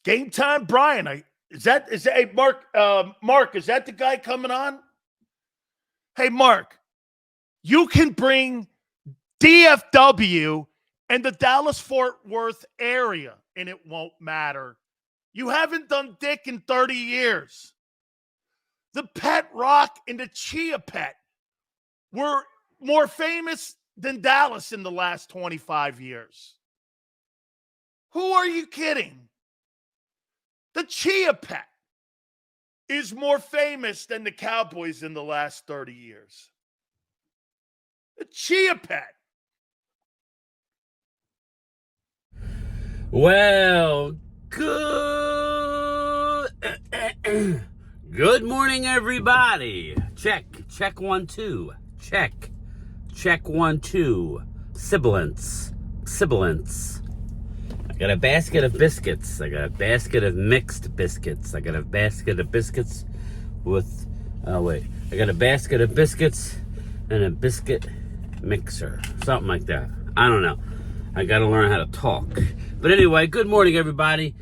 Game Time Brian. Hey, Mark, is that the guy coming on? Hey, Mark, you can bring DFW and the Dallas-Fort Worth area, and it won't matter. You haven't done dick in 30 years. The Pet Rock and the Chia Pet were more famous than Dallas in the last 25 years. Who are you kidding? The Chia Pet is more famous than the Cowboys in the last 30 years. The Chia Pet. Well, good morning, everybody. Check 1 2. Check 1 2. Sibilance. I got a basket of biscuits. I got a basket of mixed biscuits. I got a basket of biscuits with, I got a basket of biscuits and a biscuit mixer. Something like that. I don't know. I got to learn how to talk. But anyway, good morning, everybody.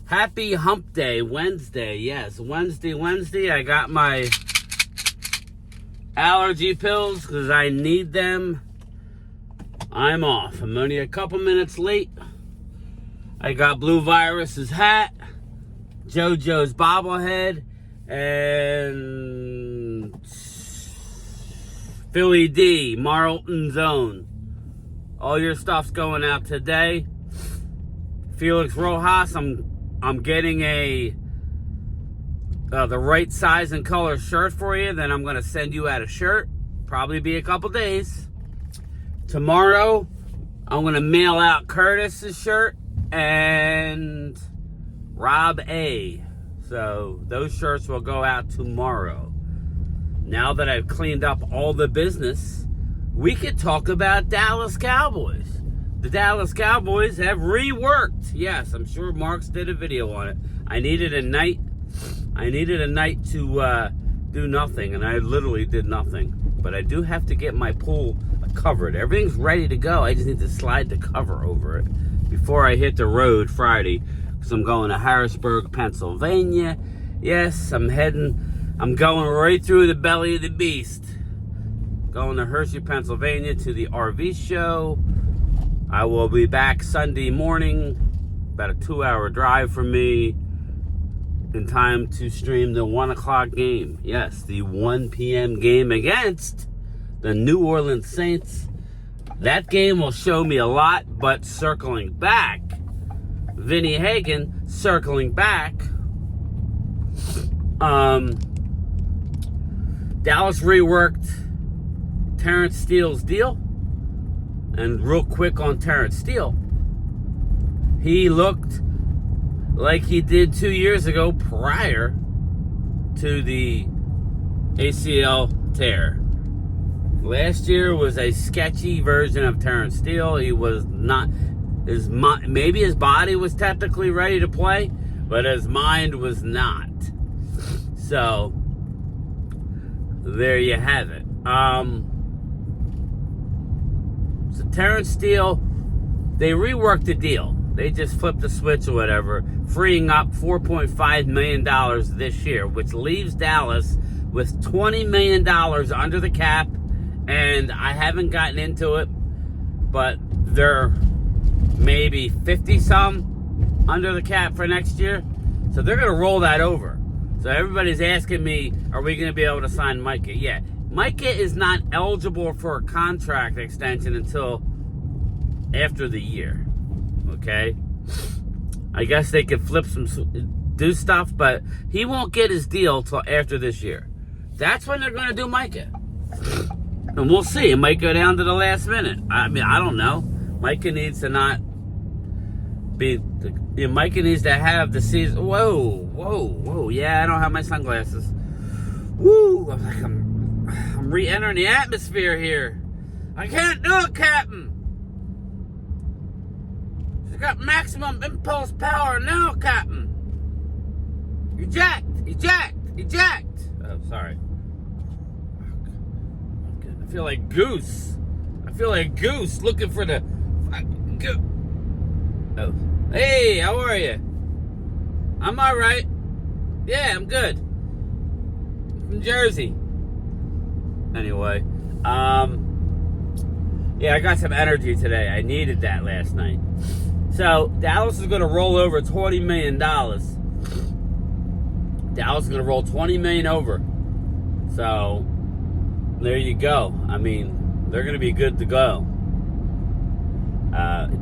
Happy Hump Day, Wednesday. Yes, Wednesday. I got my allergy pills because I need them. I'm off. I'm only a couple minutes late. I got Blue Virus's hat, JoJo's bobblehead, and Philly D, Marlton's own. All your stuff's going out today. Felix Rojas, I'm getting the right size and color shirt for you. Then I'm gonna send you out a shirt. Probably be a couple days. Tomorrow, I'm gonna mail out Curtis's shirt and Rob A. So those shirts will go out tomorrow. Now that I've cleaned up all the business, we could talk about Dallas Cowboys. The Dallas Cowboys have reworked. Yes, I'm sure Marks did a video on it. I needed a night to do nothing, and I literally did nothing. But I do have to get my pool covered. Everything's ready to go. I just need to slide the cover over it before I hit the road Friday, because I'm going to Harrisburg, Pennsylvania. Yes, I'm going right through the belly of the beast. Going to Hershey, Pennsylvania to the RV show. I will be back Sunday morning, about a 2-hour drive from me, in time to stream the 1 o'clock game. Yes, the 1 p.m. game against the New Orleans Saints. That game will show me a lot, but circling back, Vinny Hagen circling back, Dallas reworked Terrence Steele's deal. And real quick on Terrence Steele, he looked like he did 2 years ago prior to the ACL tear. Last year was a sketchy version of Terrence Steele. He was not, maybe his body was technically ready to play, but his mind was not. So, there you have it. So Terrence Steele, they reworked the deal. They just flipped the switch or whatever, freeing up $4.5 million this year, which leaves Dallas with $20 million under the cap. And I haven't gotten into it, but they're maybe 50-some under the cap for next year. So they're going to roll that over. So everybody's asking me, are we going to be able to sign Micah? Yeah. Micah is not eligible for a contract extension until after the year, okay? I guess they could do stuff, but he won't get his deal till after this year. That's when they're going to do Micah. And we'll see. It might go down to the last minute. I mean, I don't know. Micah needs to not be... Micah needs to have the season... Whoa. Yeah, I don't have my sunglasses. Woo! I'm re-entering the atmosphere here. I can't do it, Captain. She's got maximum impulse power now, Captain. Eject. Oh, sorry. I feel like Goose. looking for the... Oh. Hey, how are you? I'm all right. Yeah, I'm good. From Jersey. Anyway, yeah, I got some energy today. I needed that last night. So Dallas is going to roll over $20 million. Dallas is going to roll $20 million over. So there you go. I mean, they're going to be good to go.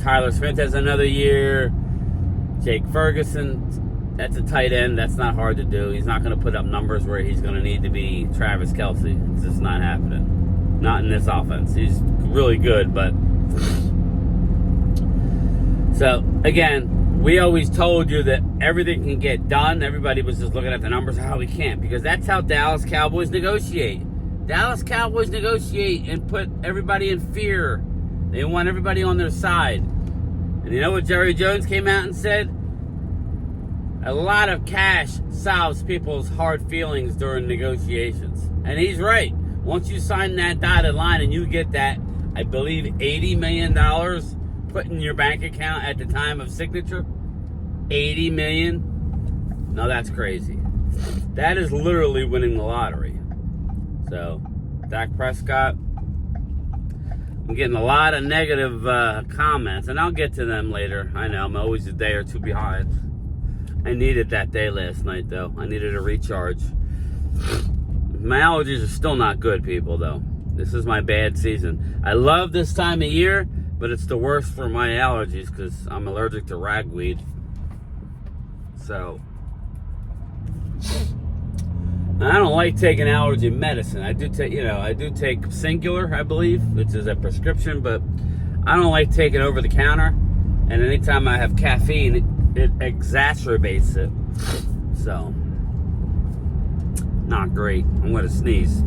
Tyler Smith has another year. Jake Ferguson, that's a tight end. That's not hard to do. He's not going to put up numbers where he's going to need to be Travis Kelce. It's just not happening. Not in this offense. He's really good, but... So, again, we always told you that everything can get done. Everybody was just looking at the numbers. How we can't. Because that's how Dallas Cowboys negotiate. Dallas Cowboys negotiate and put everybody in fear. They want everybody on their side. And you know what Jerry Jones came out and said? A lot of cash solves people's hard feelings during negotiations. And he's right. Once you sign that dotted line and you get that, I believe, $80 million put in your bank account at the time of signature, $80 million? No, that's crazy. That is literally winning the lottery. So, Dak Prescott, I'm getting a lot of negative comments, and I'll get to them later. I know, I'm always a day or two behind. I needed that day last night, though. I needed a recharge. My allergies are still not good, people, though. This is my bad season. I love this time of year, but it's the worst for my allergies because I'm allergic to ragweed. So, I don't like taking allergy medicine. I do take Singular, I believe, which is a prescription, but I don't like taking over the counter. And anytime I have caffeine, it exacerbates it. So, not great. I'm gonna sneeze.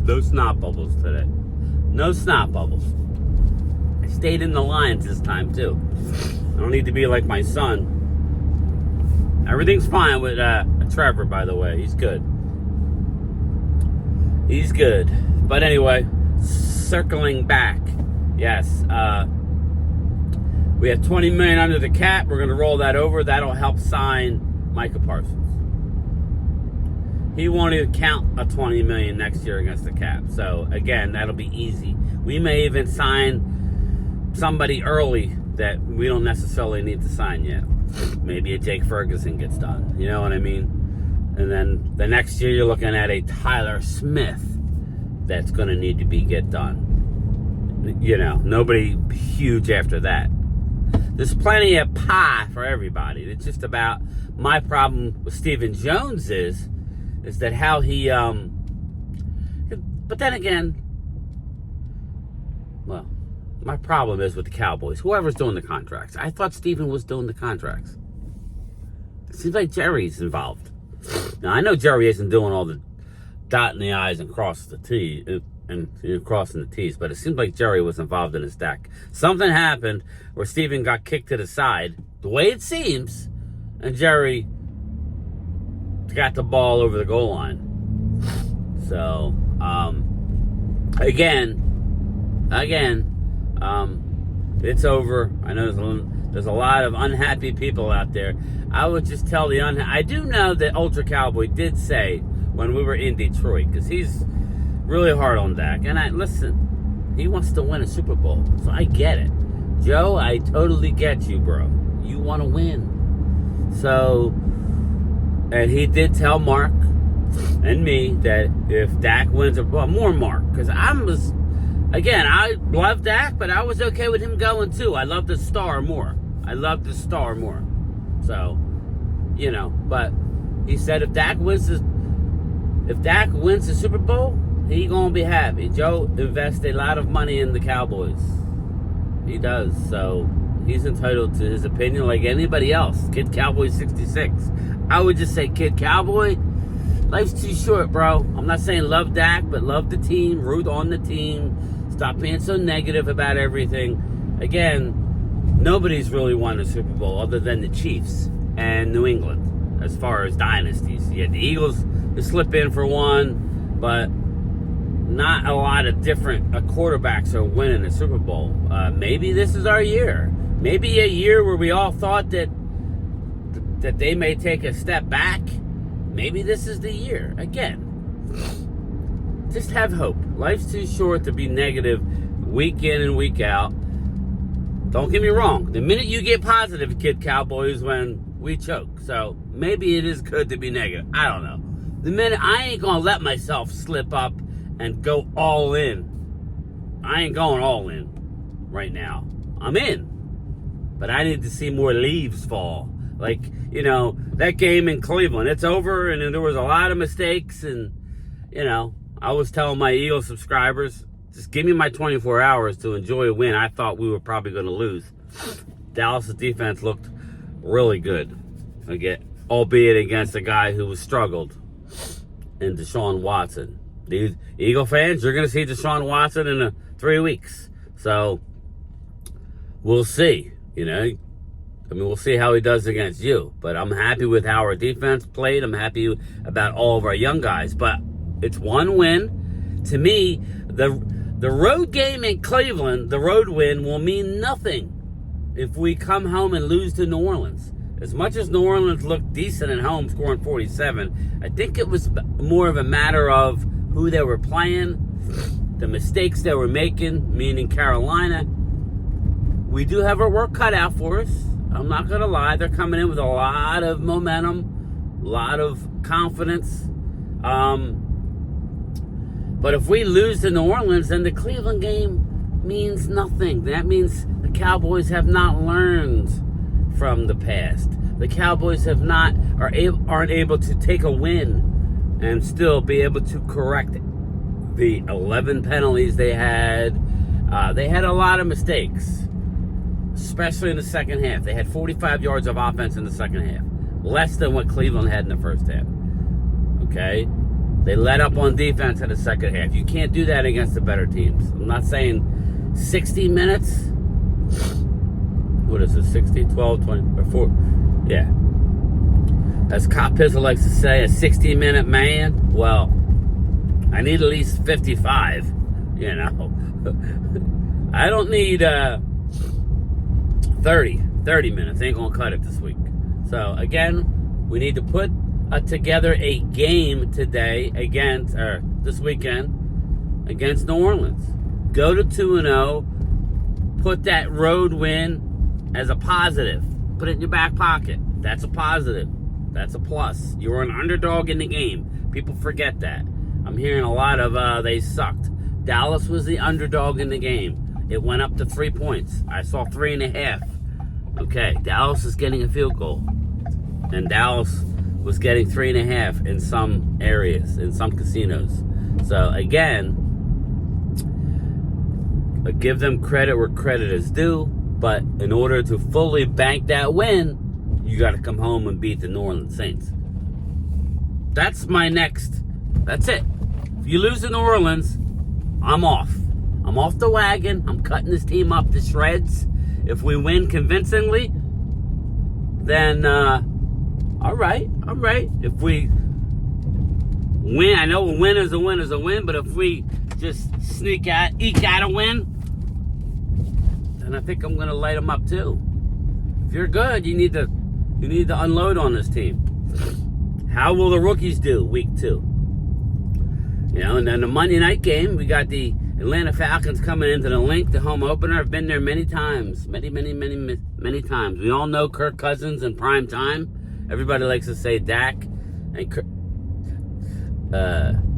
No snot bubbles today. No snot bubbles. I stayed in the lines this time too. I don't need to be like my son. Everything's fine with Trevor, by the way. He's good. But anyway, circling back. Yes, we have $20 million under the cap. We're going to roll that over. That'll help sign Micah Parsons. He won't even count a $20 million next year against the cap. So again, that'll be easy. We may even sign somebody early that we don't necessarily need to sign yet. Maybe a Jake Ferguson gets done. You know what I mean? And then the next year you're looking at a Tyler Smith that's going to need to get done. You know, nobody huge after that. There's plenty of pie for everybody. It's just about my problem with Stephen Jones is that how he, but then again, well, my problem is with the Cowboys. Whoever's doing the contracts. I thought Stephen was doing the contracts. It seems like Jerry's involved. Now, I know Jerry isn't doing all the dotting the I's and crossing the T's, but it seems like Jerry was involved in his deck. Something happened where Stephen got kicked to the side, the way it seems, and Jerry got the ball over the goal line. So, again, it's over. I know there's a lot of unhappy people out there. I would just tell I do know that Ultra Cowboy did say when we were in Detroit, because he's really hard on Dak. And listen, he wants to win a Super Bowl, so I get it. Joe, I totally get you, bro. You want to win. So, and he did tell Mark and me that if Dak wins, more Mark, because I love Dak, but I was okay with him going too. I love the star more. So, you know, but he said if Dak wins the Super Bowl, he gonna be happy. Joe invests a lot of money in the Cowboys. He does, so he's entitled to his opinion like anybody else. Kid Cowboy 66. I would just say, Kid Cowboy, life's too short, bro. I'm not saying love Dak, but love the team, root on the team. Stop being so negative about everything. Again, nobody's really won a Super Bowl other than the Chiefs and New England as far as dynasties. You had the Eagles to slip in for one, but not a lot of different quarterbacks are winning the Super Bowl. Maybe this is our year. Maybe a year where we all thought that they may take a step back. Maybe this is the year. Again, just have hope. Life's too short to be negative week in and week out. Don't get me wrong. The minute you get positive, kid Cowboys, when we choke. So maybe it is good to be negative. I don't know. The minute I ain't going to let myself slip up and go all in. I ain't going all in right now. I'm in. But I need to see more leaves fall. Like, that game in Cleveland, it's over, and there was a lot of mistakes, and, I was telling my Eagles subscribers, just give me my 24 hours to enjoy a win. I thought we were probably going to lose. Dallas' defense looked really good, albeit against a guy who was struggled in Deshaun Watson. These Eagle fans, you're going to see Deshaun Watson in 3 weeks. So, we'll see, we'll see how he does against you. But I'm happy with how our defense played. I'm happy about all of our young guys. But it's one win. To me, the road game in Cleveland, the road win, will mean nothing if we come home and lose to New Orleans. As much as New Orleans looked decent at home, scoring 47, I think it was more of a matter of who they were playing, the mistakes they were making, meaning Carolina. We do have our work cut out for us. I'm not going to lie. They're coming in with a lot of momentum, a lot of confidence. But if we lose to New Orleans, then the Cleveland game means nothing. That means the Cowboys have not learned from the past. The Cowboys aren't able to take a win and still be able to correct the 11 penalties they had. They had a lot of mistakes, especially in the second half. They had 45 yards of offense in the second half, less than what Cleveland had in the first half. Okay? They let up on defense in the second half. You can't do that against the better teams. I'm not saying 60 minutes. What is it? 60, 12, 20, or 4? Yeah. As Cop Pizzle likes to say, a 60-minute man. Well, I need at least 55. I don't need 30 minutes. Ain't gonna cut it this week. So again, we need to put together a game today this weekend against New Orleans. Go to 2-0. Put that road win as a positive. Put it in your back pocket. That's a positive. That's a plus. You were an underdog in the game. People forget that. I'm hearing a lot of they sucked. Dallas was the underdog in the game. It went up to 3 points. I saw 3.5. Okay, Dallas is getting a field goal. And Dallas was getting 3.5 in some areas, in some casinos. So again, give them credit where credit is due. But in order to fully bank that win, you got to come home and beat the New Orleans Saints. That's it. If you lose to New Orleans, I'm off. I'm off the wagon. I'm cutting this team up to shreds. If we win convincingly, then all right. If we win, I know a win is a win, but if we just eke out a win, then I think I'm going to light them up too. If you're good, you need to unload on this team. How will the rookies do week 2? And then the Monday night game, we got the Atlanta Falcons coming into the Link, the home opener. I've been there many times, many times. We all know Kirk Cousins in prime time. Everybody likes to say Dak, and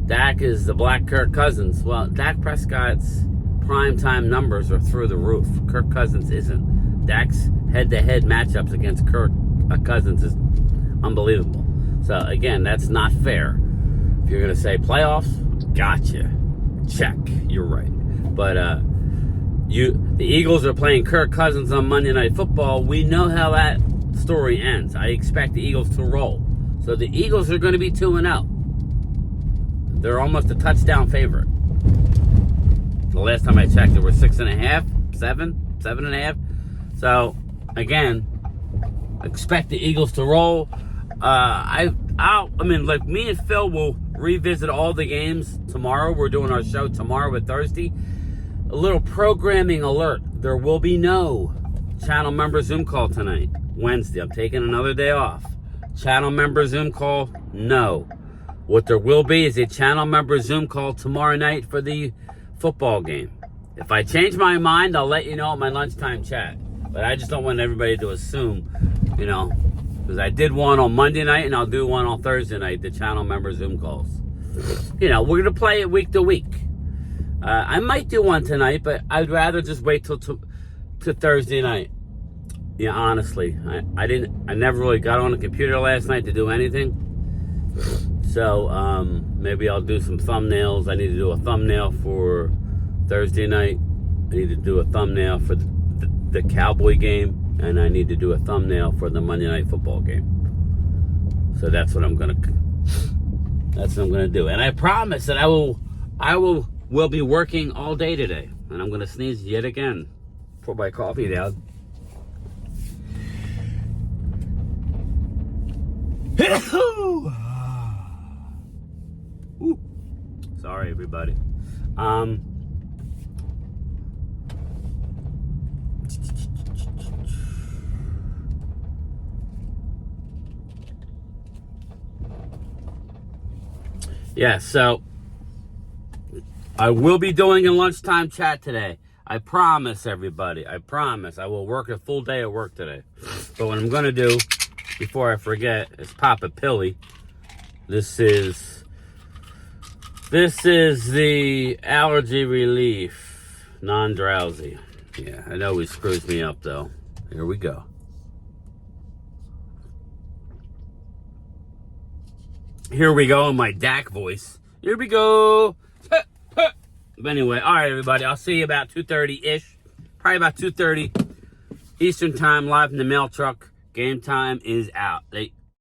Dak is the black Kirk Cousins. Well, Dak Prescott's primetime numbers are through the roof. Kirk Cousins isn't. Dak's head-to-head matchups against Kirk Cousins is unbelievable. So, again, that's not fair. If you're going to say playoffs, gotcha. Check. You're right. But the Eagles are playing Kirk Cousins on Monday Night Football. We know how that story ends. I expect the Eagles to roll. So the Eagles are going to be 2-0. They're almost a touchdown favorite. The last time I checked, they were 6.5, 7.5. So, again, expect the Eagles to roll. Me and Phil will revisit all the games tomorrow. We're doing our show tomorrow with Thursday. A little programming alert. There will be no channel member Zoom call tonight. Wednesday. I'm taking another day off. Channel member Zoom call, no. What there will be is a channel member Zoom call tomorrow night for the football game. If I change my mind, I'll let you know at my lunchtime chat. But I just don't want everybody to assume, because I did one on Monday night and I'll do one on Thursday night, the channel member Zoom calls. We're going to play it week to week. I might do one tonight, but I'd rather just wait till Thursday night. Yeah, honestly, I never really got on the computer last night to do anything. So maybe I'll do some thumbnails. I need to do a thumbnail for Thursday night. I need to do a thumbnail for the Cowboy game, and I need to do a thumbnail for the Monday Night Football game. So that's what I'm gonna do. And I promise that I will be working all day today. And I'm gonna sneeze yet again. Put my coffee down. Ooh. Sorry, everybody. Yeah, so I will be doing a lunchtime chat today. I promise, everybody. I promise. I will work a full day at work today. But what I'm going to do, before I forget, is pop a pilly. This is the allergy relief, non-drowsy. Yeah, I know it screws me up, though. Here we go. Here we go in my DAC voice. Here we go. But anyway, all right, everybody. I'll see you about 2:30-ish. Probably about 2:30 Eastern time, live in the mail truck. Game time is out.